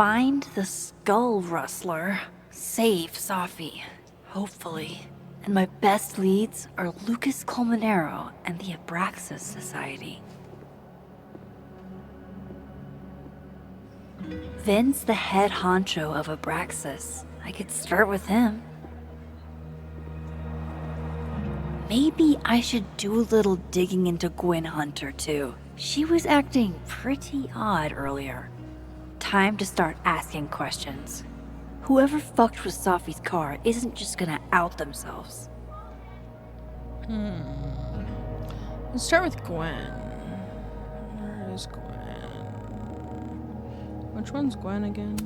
find the Skull Rustler, save Safi, hopefully. And my best leads are Lucas Colmenero and the Abraxas Society. Vin's the head honcho of Abraxas. I could start with him. Maybe I should do a little digging into Gwen Hunter, too. She was acting pretty odd earlier. Time to start asking questions. Whoever fucked with Safi's car isn't just gonna out themselves. Let's start with Gwen. Where is Gwen? Which one's Gwen again?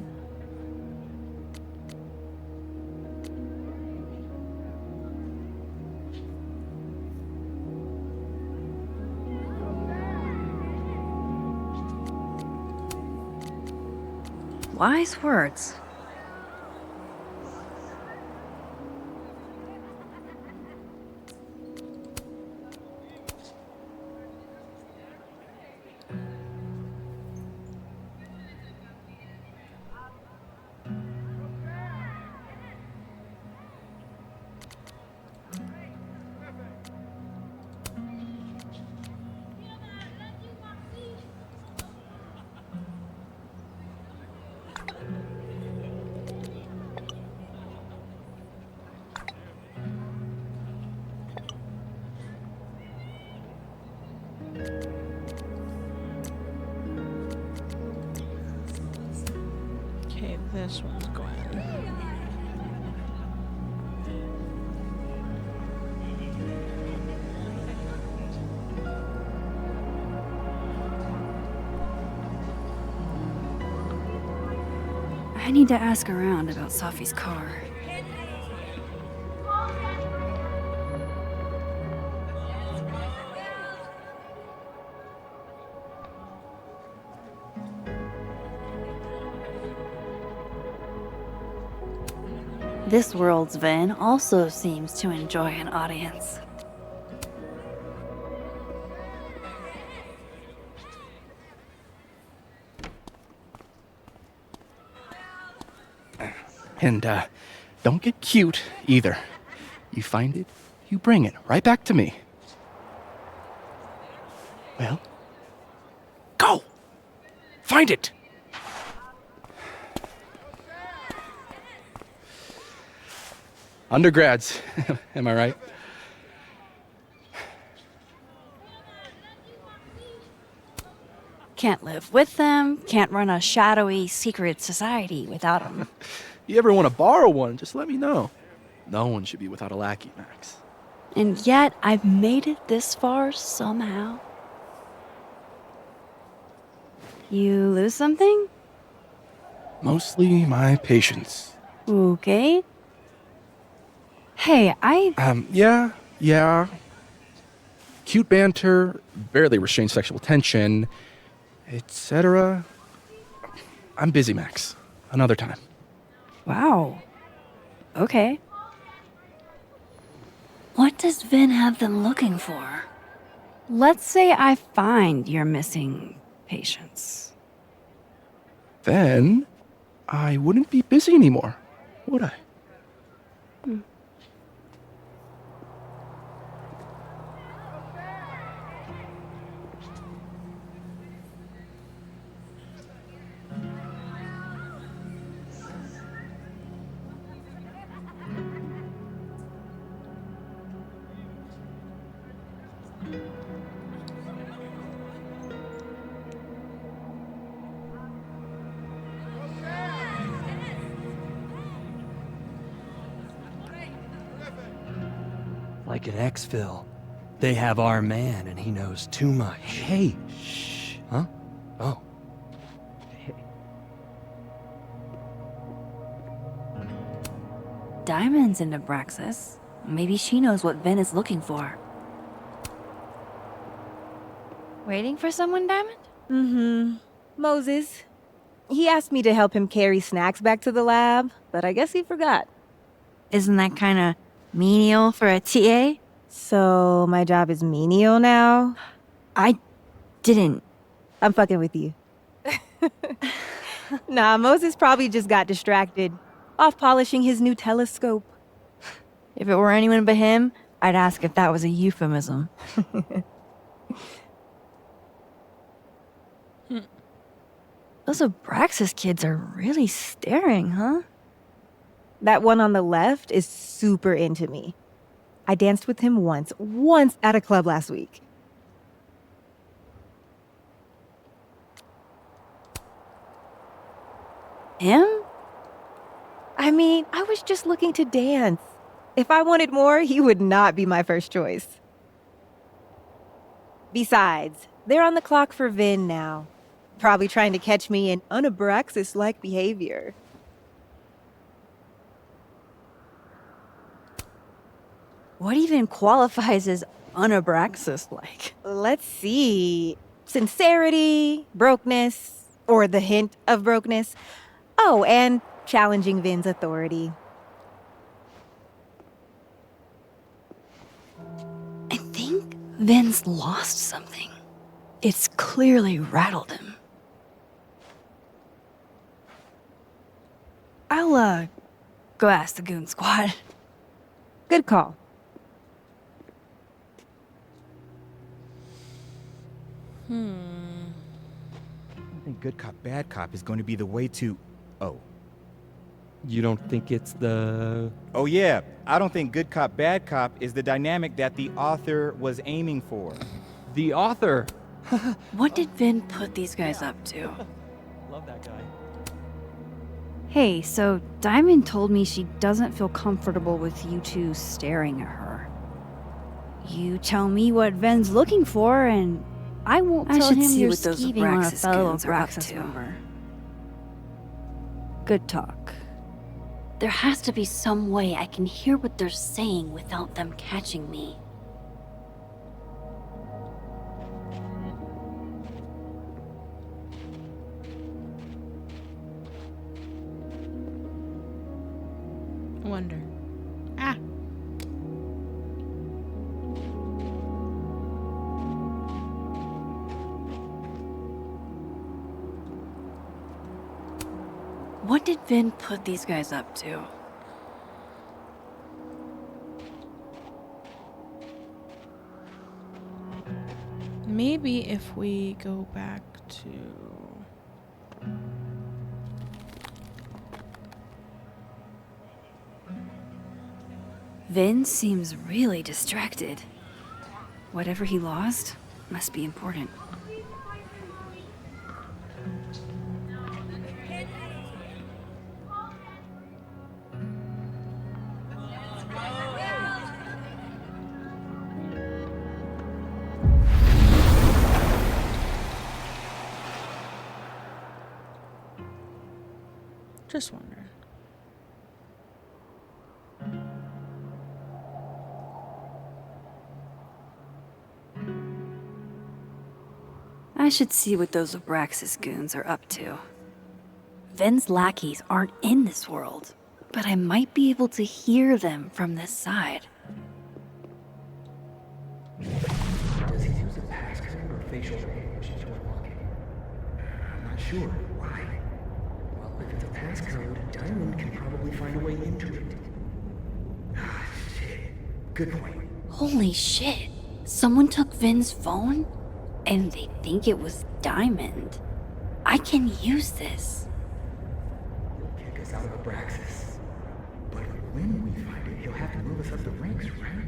Wise words. Okay, this one's Gwen. I need to ask around about Safi's car. This world's Vin also seems to enjoy an audience. And, don't get cute, either. You find it, you bring it right back to me. Well, go! Find it! Undergrads, am I right? Can't live with them, can't run a shadowy secret society without them. You ever want to borrow one, just let me know. No one should be without a lackey, Max. And yet, I've made it this far somehow. You lose something? Mostly my patience. Okay. Hey, Yeah. Cute banter, barely restrained sexual tension, etc. I'm busy, Max. Another time. Wow. Okay. What does Vin have them looking for? Let's say I find your missing patients. Then I wouldn't be busy anymore, would I? Like in Exfil, they have our man and he knows too much. Hey, shh. Huh? Oh. Diamond's in Abraxas. Maybe she knows what Vin is looking for. Waiting for someone, Diamond? Mm-hmm. Moses. He asked me to help him carry snacks back to the lab, but I guess he forgot. Isn't that kind of menial for a TA? So my job is menial now? I didn't. I'm fucking with you. Nah, Moses probably just got distracted, off polishing his new telescope. If it were anyone but him, I'd ask if that was a euphemism. Those Abraxas kids are really staring, huh? That one on the left is super into me. I danced with him once at a club last week. Him? I mean, I was just looking to dance. If I wanted more, he would not be my first choice. Besides, they're on the clock for Vin now. Probably trying to catch me in unabraxas-like behavior. What even qualifies as unabraxas-like? Let's see. Sincerity, brokenness, or the hint of brokenness. Oh, and challenging Vin's authority. I think Vin's lost something. It's clearly rattled him. I'll, go ask the goon squad. Good call. I think good cop, bad cop is going to be the way to... Oh. You don't think it's the... Oh yeah, I don't think good cop, bad cop is the dynamic that the author was aiming for. The author? What did Vin put these guys up to? Love that guy. Hey, so Diamond told me she doesn't feel comfortable with you two staring at her. You tell me what Ven's looking for, and I won't tell him you're skeeving on a fellow Abraxas member. Good talk. There has to be some way I can hear what they're saying without them catching me. Wonder. Ah. What did Vin put these guys up to? Maybe if we go back to... Vin seems really distracted. Whatever he lost must be important. Just wondering. I should see what those Abraxas goons are up to. Vin's lackeys aren't in this world, but I might be able to hear them from this side. Does he use a passcode or facial recognition to unlock it? I'm not sure. Why? Well, if it's a passcode, Diamond can probably find a way into it. Ah, shit. Good point. Holy shit! Someone took Vin's phone? And they think it was Diamond. I can use this. He'll kick us out of Abraxas. But when we find it, he'll have to move us up the ranks, right?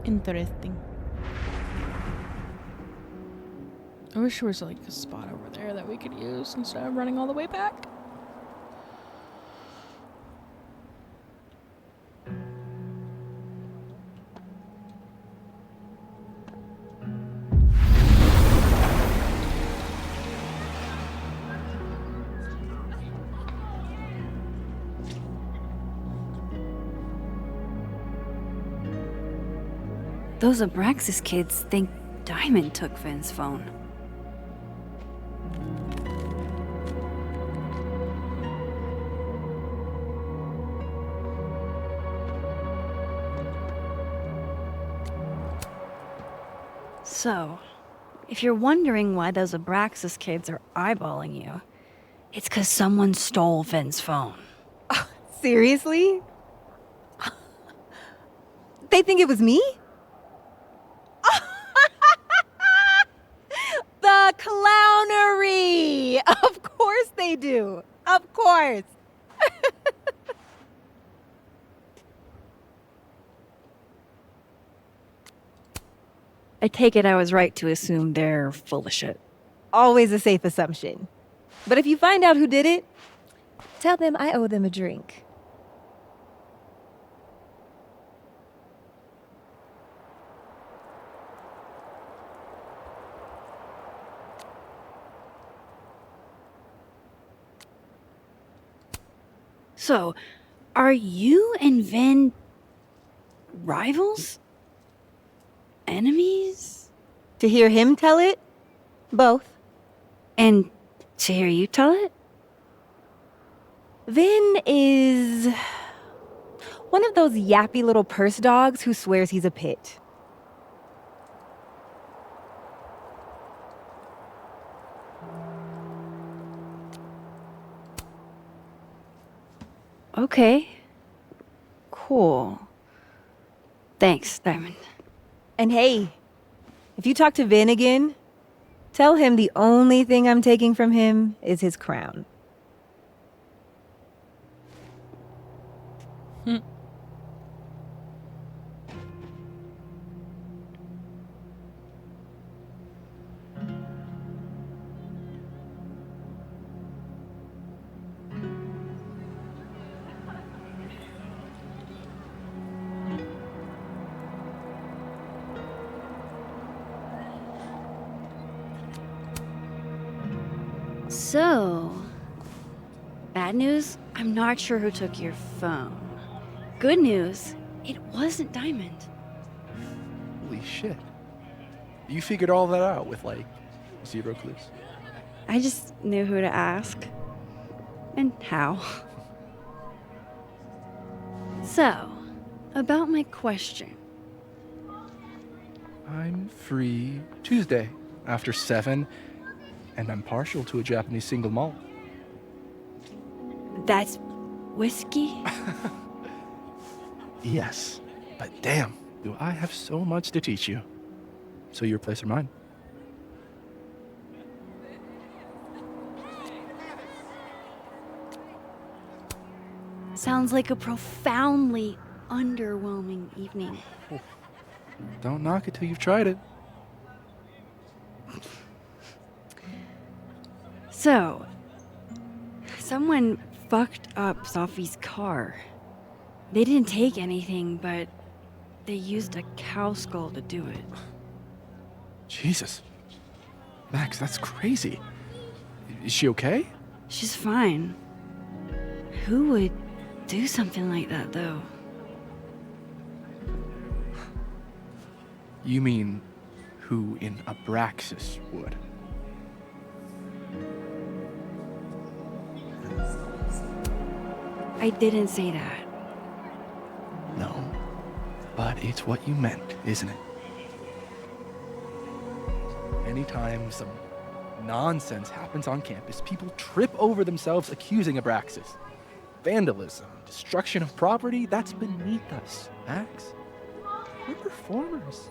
Interesting. I wish there was like a spot over there that we could use instead of running all the way back. Those Abraxas kids think Diamond took Vin's phone. So, if you're wondering why those Abraxas kids are eyeballing you, it's 'cause someone stole Vin's phone. Seriously? They think it was me? The clownery! Of course they do. Of course. I take it I was right to assume they're full of shit. Always a safe assumption. But if you find out who did it, tell them I owe them a drink. So, are you and Vin rivals? Enemies? To hear him tell it, both. And to hear you tell it? Vin is one of those yappy little purse dogs who swears he's a pit. Okay. Cool. Thanks, Diamond. And hey, if you talk to Vin again, tell him the only thing I'm taking from him is his crown. So, bad news, I'm not sure who took your phone. Good news, it wasn't Diamond. Holy shit. You figured all that out with, like, 0 clues? I just knew who to ask. And how. So, about my question. I'm free Tuesday after 7, and I'm partial to a Japanese single malt. That's whiskey? Yes, but damn, do I have so much to teach you. So your place or mine? Sounds like a profoundly underwhelming evening. Don't knock it till you've tried it. So, someone fucked up Sophie's car. They didn't take anything, but they used a cow skull to do it. Jesus. Max, that's crazy. Is she okay? She's fine. Who would do something like that, though? You mean who in Abraxas would? I didn't say that. No, but it's what you meant, isn't it? Anytime some nonsense happens on campus, people trip over themselves accusing Abraxas. Vandalism, destruction of property, that's beneath us, Max. We're performers.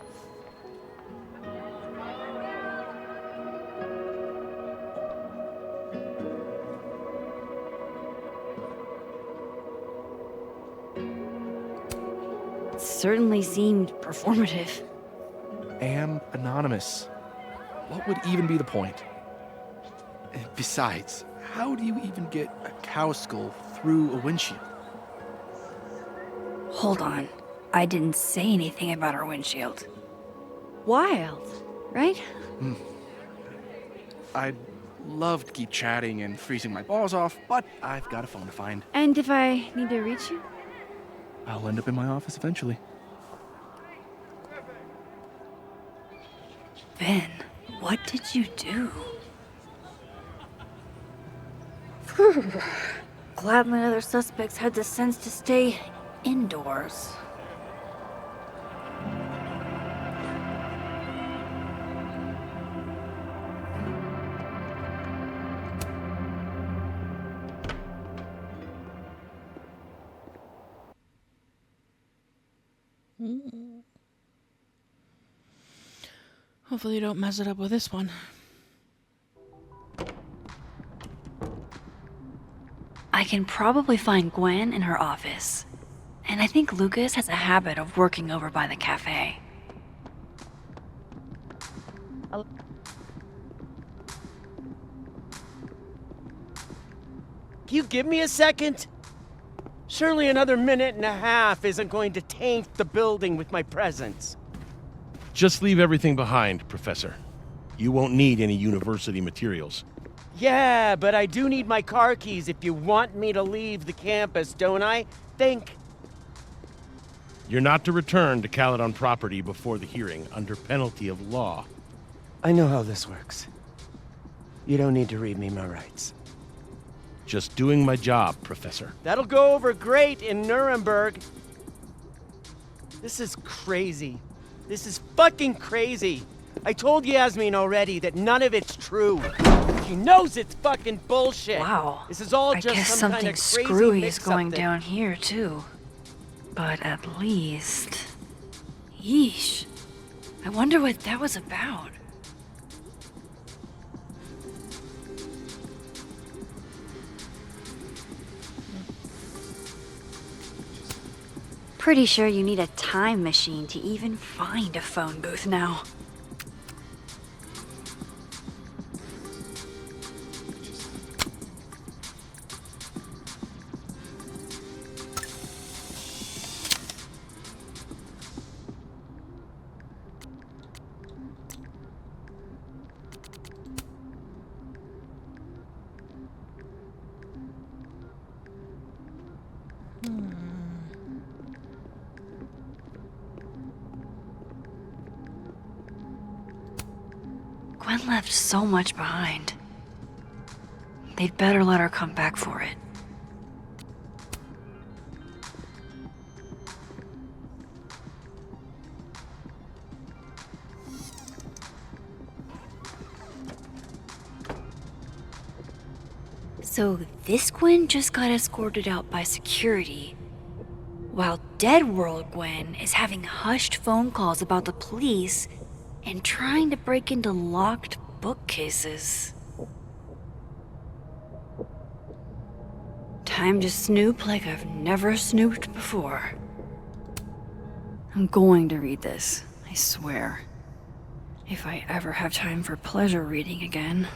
It certainly seemed performative. And anonymous. What would even be the point? Besides, how do you even get a cow skull through a windshield? Hold on. I didn't say anything about our windshield. Wild, right? I'd love to keep chatting and freezing my balls off, but I've got a phone to find. And if I need to reach you? I'll end up in my office eventually. Ben, what did you do? Glad my other suspects had the sense to stay indoors. Hopefully you don't mess it up with this one. I can probably find Gwen in her office. And I think Lucas has a habit of working over by the cafe. Can you give me a second? Surely another minute and a half isn't going to taint the building with my presence. Just leave everything behind, Professor. You won't need any university materials. Yeah, but I do need my car keys if you want me to leave the campus, don't I? Think. You're not to return to Caledon property before the hearing, under penalty of law. I know how this works. You don't need to read me my rights. Just doing my job, Professor. That'll go over great in Nuremberg. This is crazy. This is fucking crazy. I told Yasmin already that none of it's true. She knows it's fucking bullshit. Wow. This is all I just guess some something kind of crazy screwy is mix-up going thing. down here, too. But at least... Yeesh. I wonder what that was about. Pretty sure you need a time machine to even find a phone booth now. Gwen left so much behind. They'd better let her come back for it. So this Gwen just got escorted out by security, while Dead World Gwen is having hushed phone calls about the police and trying to break into locked bookcases. Time to snoop like I've never snooped before. I'm going to read this, I swear. If I ever have time for pleasure reading again.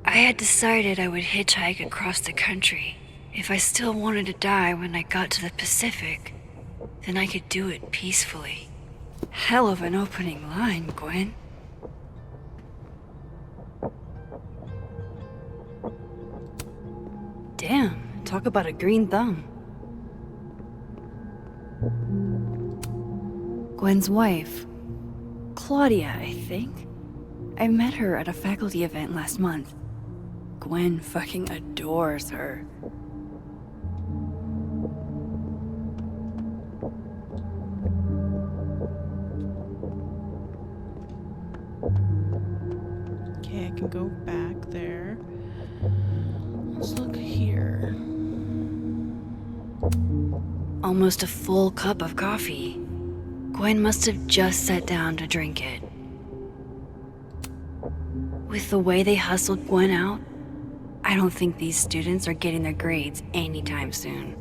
I had decided I would hitchhike across the country. If I still wanted to die when I got to the Pacific, then I could do it peacefully. Hell of an opening line, Gwen. Damn, talk about a green thumb. Gwen's wife, Claudia, I think. I met her at a faculty event last month. Gwen fucking adores her. Okay, I can go back there. Let's look here. Almost a full cup of coffee. Gwen must have just sat down to drink it. With the way they hustled Gwen out, I don't think these students are getting their grades anytime soon.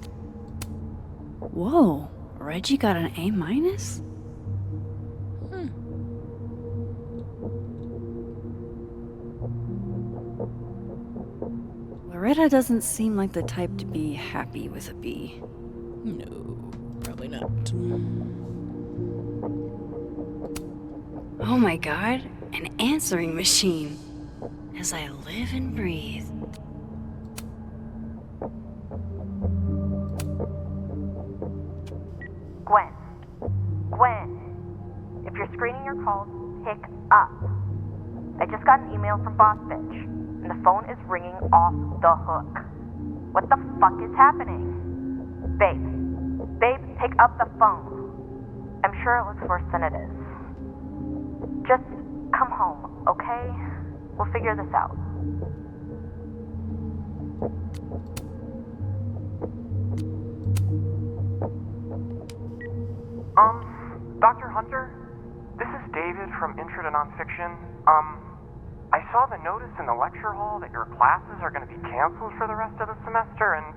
Whoa, Reggie got an A-? Loretta doesn't seem like the type to be happy with a B. No, probably not. Oh my god, an answering machine. As I live and breathe. Gwen. Gwen. If you're screening your calls, pick up. I just got an email from Boss Bitch, and the phone is ringing off the hook. What the fuck is happening? Babe, pick up the phone. I'm sure it looks worse than it is. Just come home, okay? We'll figure this out. Dr. Hunter? This is David from Intro to Nonfiction. I saw the notice in the lecture hall that your classes are going to be canceled for the rest of the semester, and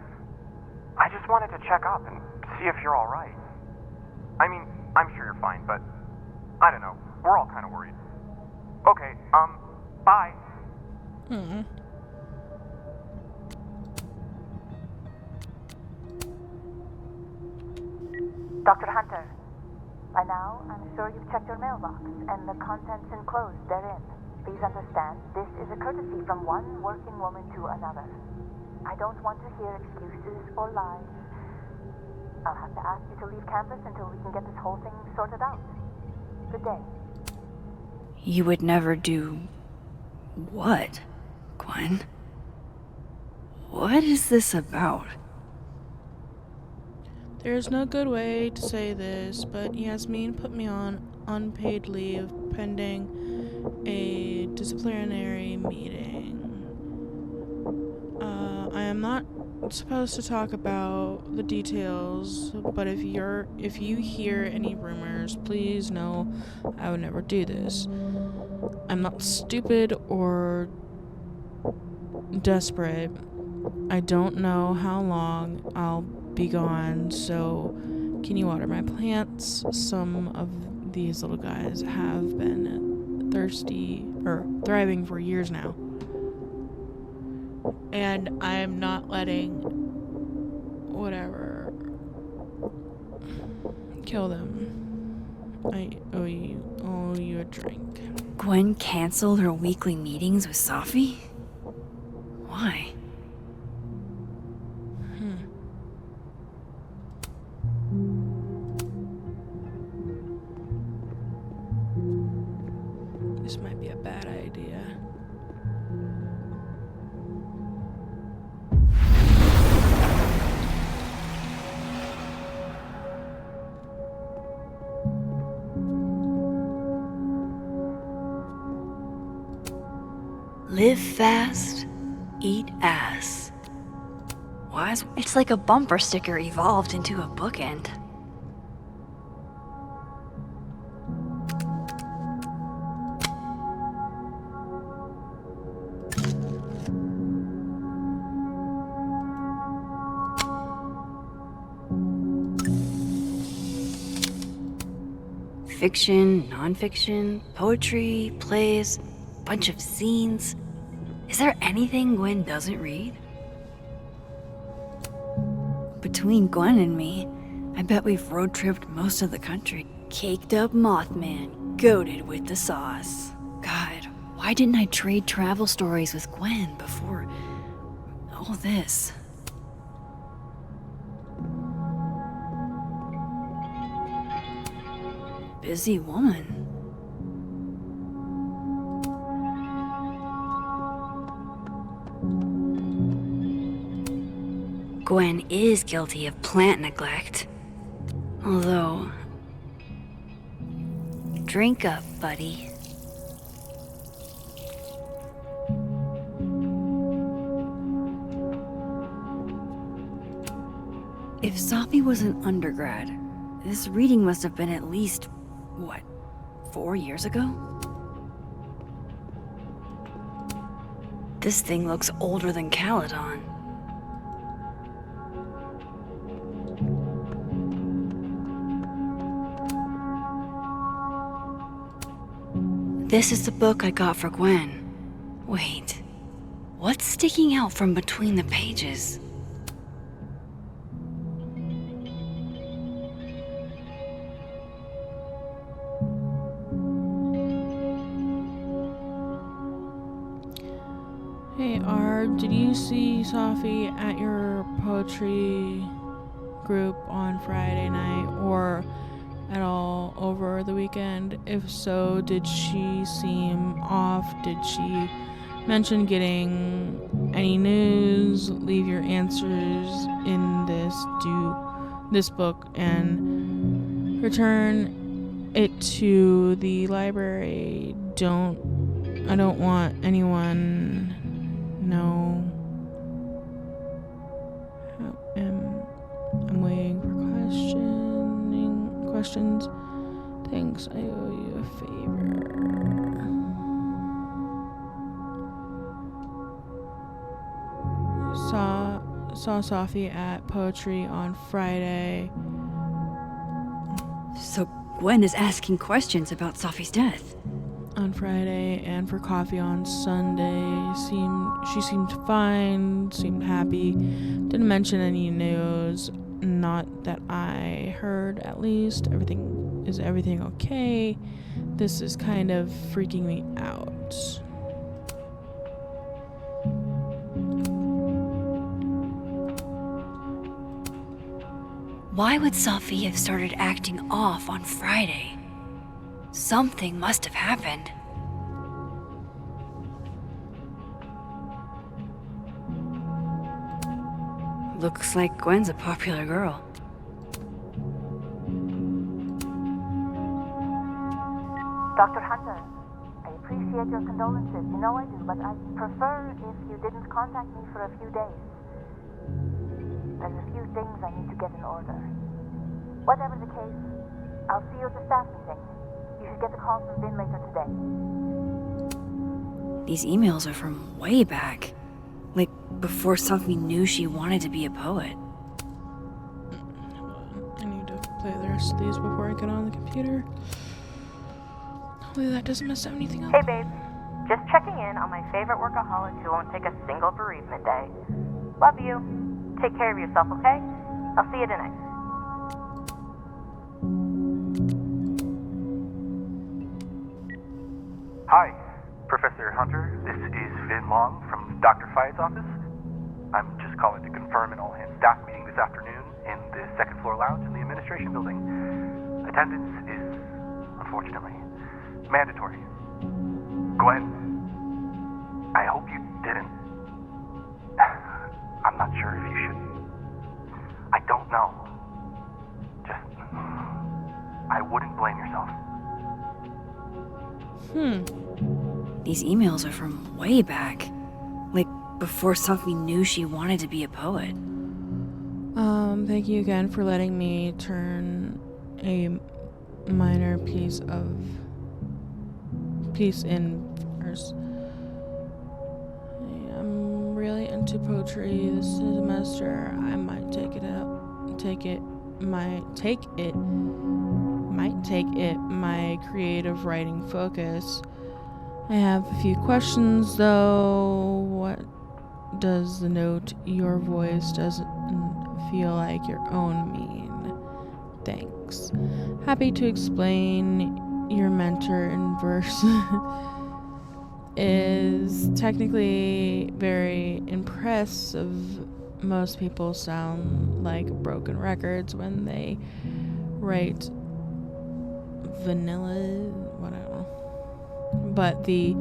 I just wanted to check up and see if you're alright. I mean, I'm sure you're fine, but I don't know. We're all kind of worried. Okay, bye. Dr. Hunter, by now, I'm sure you've checked your mailbox and the contents enclosed therein. Please understand, this is a courtesy from one working woman to another. I don't want to hear excuses or lies. I'll have to ask you to leave campus until we can get this whole thing sorted out. Good day. You would never do what, Gwen? What is this about? There's no good way to say this, but Yasmin put me on unpaid leave pending a disciplinary meeting. I am not supposed to talk about the details, but if you hear any rumors, please know I would never do this. I'm not stupid or desperate. I don't know how long I'll be gone, so can you water my plants? Some of these little guys have been thriving for years now. And I'm not letting whatever kill them. I owe you a drink. Gwen canceled her weekly meetings with Safi? Why? This might be a bad idea. Live fast, eat ass. Why is it's like a bumper sticker evolved into a bookend. Fiction, nonfiction, poetry, plays, bunch of scenes. Is there anything Gwen doesn't read? Between Gwen and me, I bet we've road tripped most of the country. Caked up Mothman, goated with the sauce. God, why didn't I trade travel stories with Gwen before all this? Busy woman. Gwen is guilty of plant neglect. Although... Drink up, buddy. If Safi was an undergrad, this reading must have been at least, 4 years ago? This thing looks older than Caledon. This is the book I got for Gwen. Wait, what's sticking out from between the pages? Hey, Arb, did you see Safi at your poetry group on Friday night or at all over the weekend? If so, did she seem off? Did she mention getting any news? Leave your answers in this book and return it to the library. I don't want anyone know Thanks. I owe you a favor. Saw Sophie at Poetry on Friday. So Gwen is asking questions about Sophie's death. On Friday, and for coffee on Sunday. She seemed fine, seemed happy. Didn't mention any news. Not that I heard, at least. Everything okay? This is kind of freaking me out. Why would Sophie have started acting off on Friday? Something must have happened. Looks like Gwen's a popular girl. Dr. Hunter, I appreciate your condolences. You know I do, but I'd prefer if you didn't contact me for a few days. There's a few things I need to get in order. Whatever the case, I'll see you at the staff meeting. You should get the call from Vin later today. These emails are from way back. Like, before Sophie knew she wanted to be a poet. I need to play the rest of these before I get on the computer. Hopefully that doesn't mess anything up. Hey babe, just checking in on my favorite workaholic who won't take a single bereavement day. Love you. Take care of yourself, okay? I'll see you tonight. Hi, Professor Hunter. This is Vin Long from Dr. Fye's office. I'm just calling to confirm an all-hands staff meeting this afternoon in the second floor lounge in the administration building. Attendance is, unfortunately, mandatory. Gwen, I hope you didn't. I'm not sure if you should. I don't know. Just, I wouldn't blame yourself. These emails are from way back. Like, before Sophie knew she wanted to be a poet. Thank you again for letting me turn a minor piece in verse. I'm really into poetry this semester. I might take it my creative writing focus. I have a few questions though. What does the note "your voice doesn't feel like your own" mean? Thanks. Happy to explain. Your mentor in verse is technically very impressive. Most people sound like broken records when they write vanilla, what I don't know. But the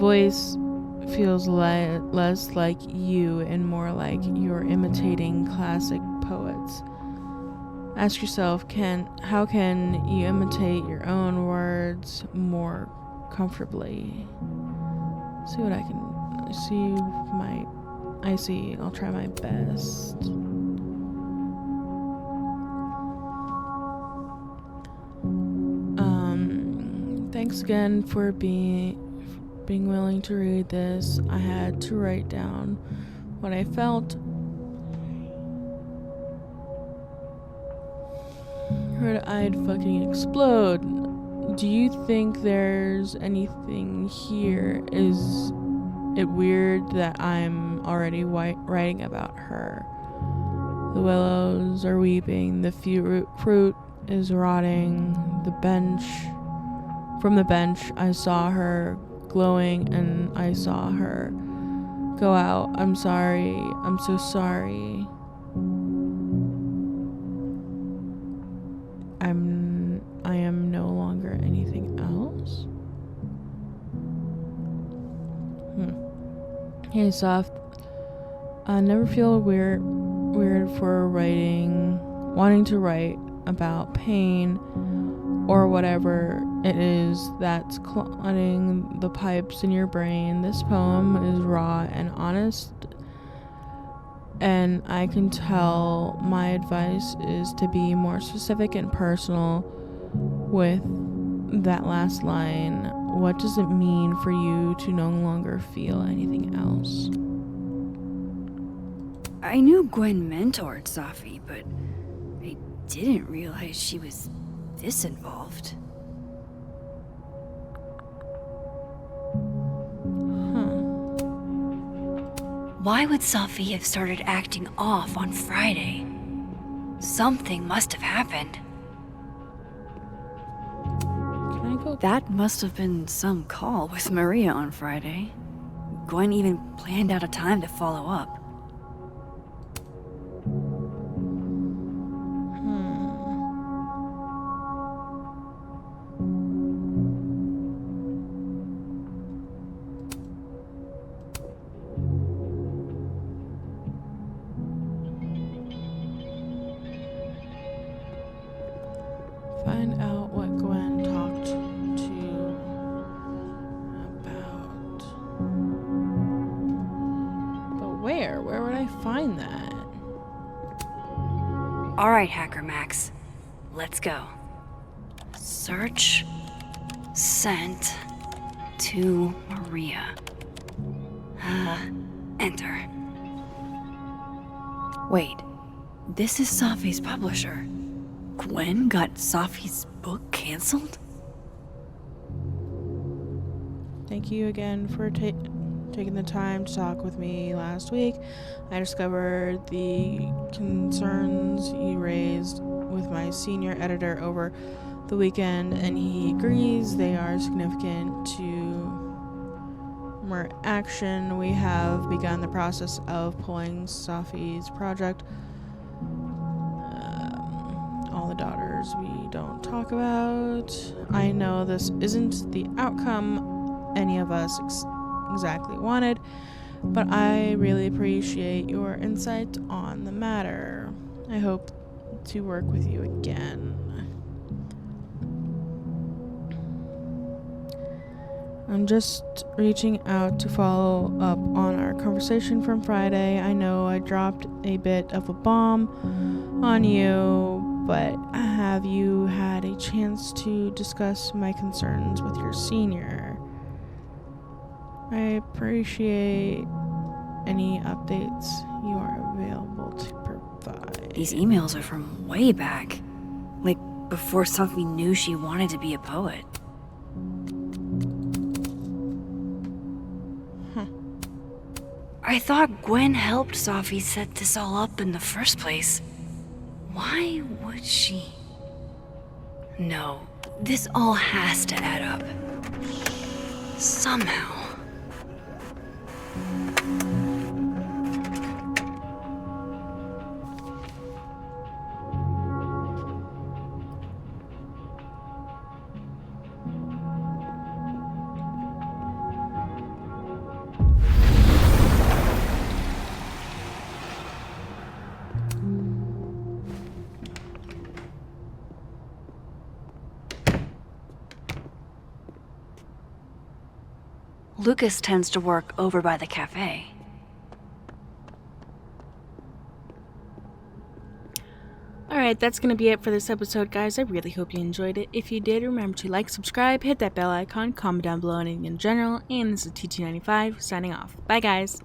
voice feels less like you and more like you're imitating classic poets. Ask yourself, how can you imitate your own words more comfortably? See what I can see. I'll try my best. Thanks again for being willing to read this. I had to write down what I felt. Heard I'd fucking explode. Do you think there's anything here? Is it weird that I'm already writing about her? The willows are weeping, the fruit is rotting, from the bench I saw her glowing and I saw her go out. I'm sorry, I'm so sorry. I am no longer anything else. Hey, Soft. I never feel weird for wanting to write about pain or whatever it is that's clogging the pipes in your brain. This poem is raw and honest, and I can tell my advice is to be more specific and personal with that last line. What does it mean for you to no longer feel anything else? I knew Gwen mentored Safi, but I didn't realize she was this involved. Why would Safi have started acting off on Friday? Something must have happened. Can I go? That must have been some call with Maria on Friday. Gwen even planned out a time to follow up. Find out what Gwen talked to about. But where? Where would I find that? All right, Hacker Max. Let's go. Search sent to Maria. Enter. Wait, this is Safi's publisher. Gwen got Safi's book canceled? Thank you again for taking the time to talk with me last week. I discovered the concerns you raised with my senior editor over the weekend, and he agrees they are significant to more action. We have begun the process of pulling Safi's project. All the daughters we don't talk about. I know this isn't the outcome any of us exactly wanted, but I really appreciate your insight on the matter. I hope to work with you again. I'm just reaching out to follow up on our conversation from Friday. I know I dropped a bit of a bomb on you, but have you had a chance to discuss my concerns with your senior? I appreciate any updates you are available to provide. These emails are from way back. Like, before Safi knew she wanted to be a poet. I thought Gwen helped Safi set this all up in the first place. Why would she? No, this all has to add up. Somehow. Lucas tends to work over by the cafe. Alright, that's going to be it for this episode, guys. I really hope you enjoyed it. If you did, remember to like, subscribe, hit that bell icon, comment down below anything in general, and this is TT95 signing off. Bye, guys.